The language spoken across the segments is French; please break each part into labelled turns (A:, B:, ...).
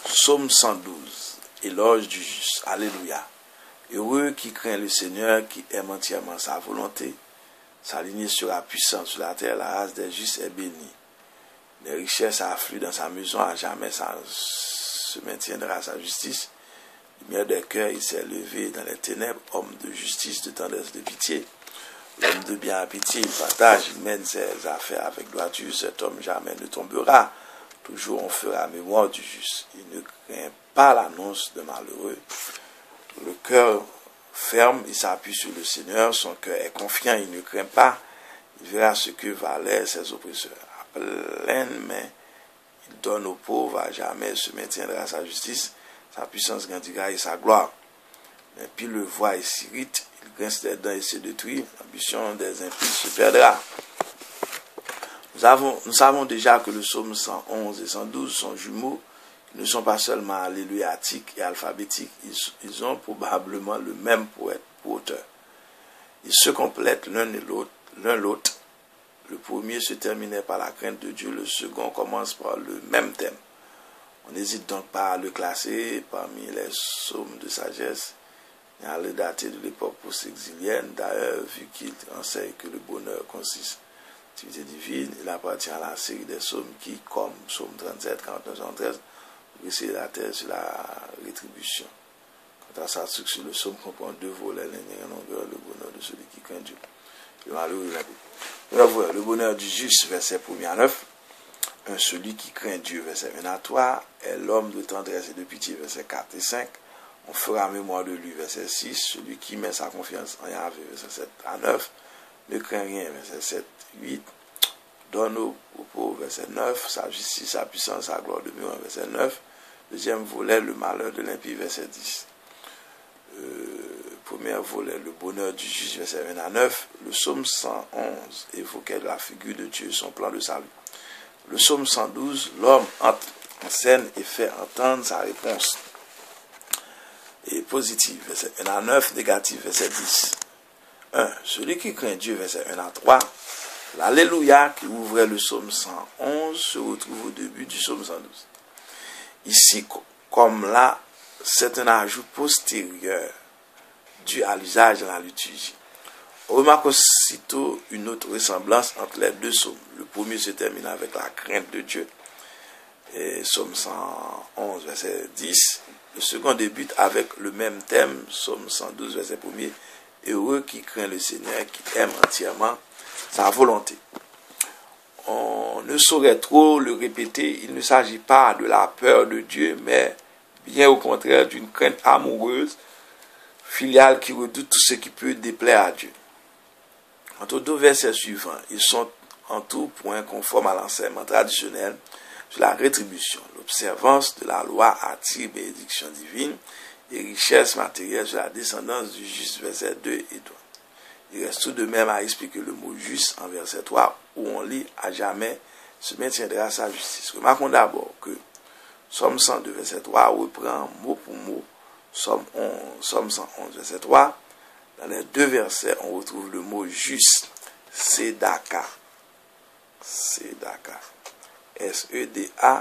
A: Psaume 112, éloge du juste. Alléluia. Heureux qui craint le Seigneur, qui aime entièrement sa volonté. S'aligner sur la puissance sur la terre, la race des justes est bénie. Les richesses affluent dans sa maison, à jamais ça se maintiendra sa justice. Lumière des cœurs, il s'est levé dans les ténèbres, homme de justice, de tendresse, de pitié. L'homme de bien appétit, il partage, il mène ses affaires avec droiture. Cet homme jamais ne tombera. Toujours on fera mémoire du juste. Il ne craint pas l'annonce de malheureux. Le cœur ferme, il s'appuie sur le Seigneur. Son cœur est confiant, il ne craint pas. Il verra ce que valaient ses oppresseurs. À pleine main, il donne aux pauvres, à jamais se maintiendra sa justice. Sa puissance grandira et sa gloire. L'impie le voit et s'irrite. Il grince des dents et se détruit. L'ambition des impies se perdra. Nous savons déjà que le psaume 111 et 112 sont jumeaux. Ils ne sont pas seulement alléluiatiques et alphabétiques. Ils ont probablement le même poète pour auteur. Ils se complètent l'un l'autre. Le premier se terminait par la crainte de Dieu. Le second commence par le même thème. On n'hésite donc pas à le classer parmi les psaumes de sagesse et à le dater de l'époque post-exilienne. D'ailleurs, vu qu'il enseigne que le bonheur consiste en activité divine, il appartient à la série des psaumes qui, comme psaume 37, 49, 73, dresser la terre sur la rétribution. Quant à sa structure, le psaume comprend deux volets, l'année en longueur, le bonheur de celui qui craint Dieu. Le bonheur du juste, verset 1 à 9. Celui qui craint Dieu, verset 1 à 3, est l'homme de tendresse et de pitié, verset 4 et 5. On fera mémoire de lui, verset 6. Celui qui met sa confiance en Yahvé, verset 7 à 9. Ne craint rien, verset 7, 8. Donne aux pauvres, verset 9. Sa justice, sa puissance, sa gloire demeure, verset 9. Deuxième volet, le malheur de l'impie, verset 10. Premier volet, le bonheur du juste, verset 1 à 9. Le psaume 111 évoquait la figure de Dieu, son plan de salut. Le psaume 112, l'homme entre en scène et fait entendre sa réponse. Et positive, verset 1 à 9, négative, verset 10. 1. Celui qui craint Dieu, verset 1 à 3. L'Alléluia qui ouvrait le psaume 111 se retrouve au début du psaume 112. Ici, comme là, c'est un ajout postérieur dû à l'usage de la liturgie. On remarque aussitôt une autre ressemblance entre les deux psaumes. Le premier se termine avec la crainte de Dieu, et psaume 111, verset 10. Le second débute avec le même thème, psaume 112, verset 1er. Heureux qui craint le Seigneur, qui aime entièrement sa volonté. On ne saurait trop le répéter, il ne s'agit pas de la peur de Dieu, mais bien au contraire d'une crainte amoureuse, filiale qui redoute tout ce qui peut déplaire à Dieu. Quant aux deux versets suivants, ils sont en tout point conformes à l'enseignement traditionnel sur la rétribution. L'observance de la loi attire bénédiction divine et richesse matérielle sur la descendance du juste, verset 2 et 3. Il reste tout de même à expliquer le mot juste en verset 3 où on lit à jamais se maintiendra sa justice. Remarquons d'abord que Psaume 102, verset 3 reprend mot pour mot Psaume 111, verset 3. Dans les deux versets, on retrouve le mot juste, Sedaka. Sedaka. S-E-D-A-Q-A-H.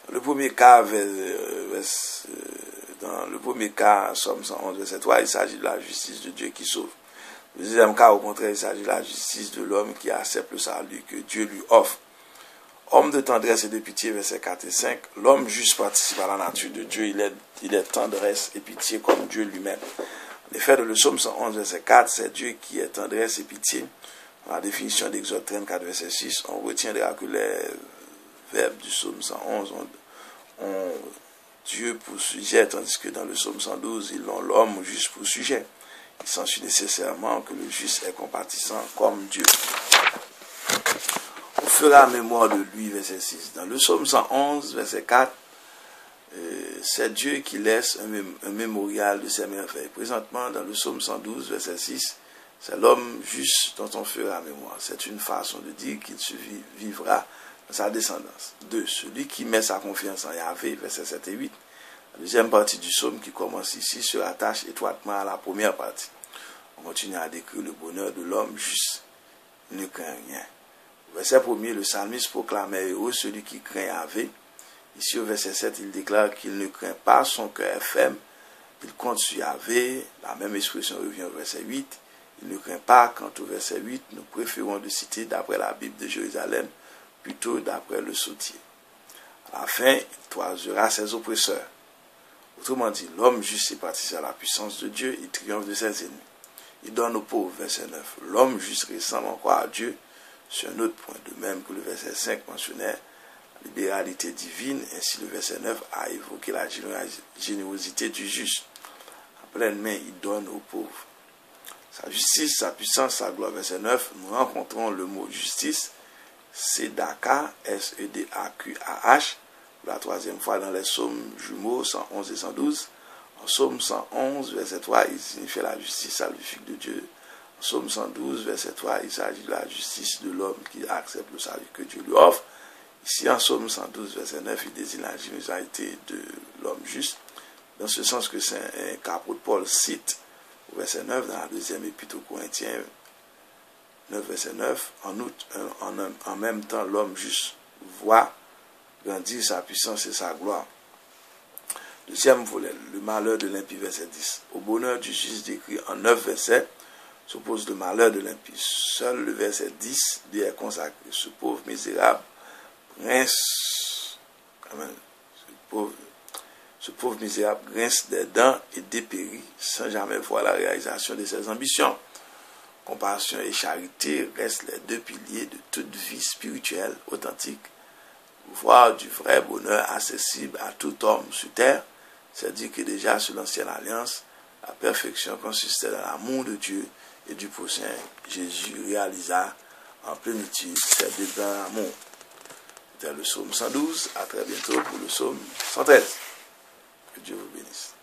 A: Dans le premier cas, Psaume 111, verset 3, il s'agit de la justice de Dieu qui sauve. Le deuxième cas, au contraire, il s'agit de la justice de l'homme qui accepte le salut que Dieu lui offre. Homme de tendresse et de pitié, versets 4 et 5. L'homme juste participe à la nature de Dieu. Il est tendresse et pitié comme Dieu lui-même. En effet, dans le psaume 111, verset 4, c'est Dieu qui est tendresse et pitié. Dans la définition d'Exode 34, verset 6, on retiendra que les verbes du psaume 111 ont Dieu pour sujet, tandis que dans le psaume 112, ils ont l'homme juste pour sujet. Il s'ensuit nécessairement que le juste est compatissant comme Dieu. On fera mémoire de lui, verset 6. Dans le psaume 111, verset 4, c'est Dieu qui laisse un mémorial de ses merveilles. Présentement, dans le psaume 112, verset 6, c'est l'homme juste dont on fera mémoire. C'est une façon de dire qu'il vivra dans sa descendance. 2. Celui qui met sa confiance en Yahvé, verset 7 et 8. La deuxième partie du psaume qui commence ici se rattache étroitement à la première partie. On continue à décrire le bonheur de l'homme juste. Il ne craint rien. Verset 1er, le psalmiste proclamait heureux celui qui craint Yahvé. Ici au verset 7, il déclare qu'il ne craint pas, son cœur est ferme. Il compte sur Yahvé. La même expression revient au verset 8. Il ne craint pas. Quant au verset 8, nous préférons de citer d'après la Bible de Jérusalem, plutôt d'après le Sautier. À la fin, il toisera ses oppresseurs. Autrement dit, l'homme juste est parti à la puissance de Dieu, il triomphe de ses ennemis. Il donne aux pauvres, verset 9. L'homme juste ressemble encore à Dieu sur un autre point, de même que le verset 5 mentionnait la libéralité divine, ainsi le verset 9 a évoqué la générosité du juste. À pleine main, il donne aux pauvres. Sa justice, sa puissance, sa gloire, verset 9, nous rencontrons le mot justice, Sedaka, S-E-D-A-Q-A-H, pour la troisième fois dans les psaumes jumeaux 111 et 112. En psaume 111, verset 3, il signifie la justice salvifique de Dieu. En psaume 112, verset 3, il s'agit de la justice de l'homme qui accepte le salut que Dieu lui offre. Ici, en psaume 112, verset 9, il désigne la générosité de l'homme juste, dans ce sens que c'est un qu'apôtre Paul cite au verset 9 dans la deuxième épître aux Corinthiens 9, verset 9. En même temps, l'homme juste voit grandir sa puissance et sa gloire. Deuxième volet, le malheur de l'impie, verset 10. Au bonheur du juste décrit en 9 versets s'oppose le malheur de l'impie. Seul le verset 10 lui est consacré. Ce pauvre misérable grince, ce pauvre misérable grince des dents et dépérit sans jamais voir la réalisation de ses ambitions. Compassion et charité restent les deux piliers de toute vie spirituelle authentique. Voir du vrai bonheur accessible à tout homme sur terre, c'est dire que déjà sur l'ancienne alliance, la perfection consistait dans l'amour de Dieu et du prochain. Jésus réalisa en plénitude ces deux grands amours. C'était le psaume 112. À très bientôt pour le psaume 113. Que Dieu vous bénisse.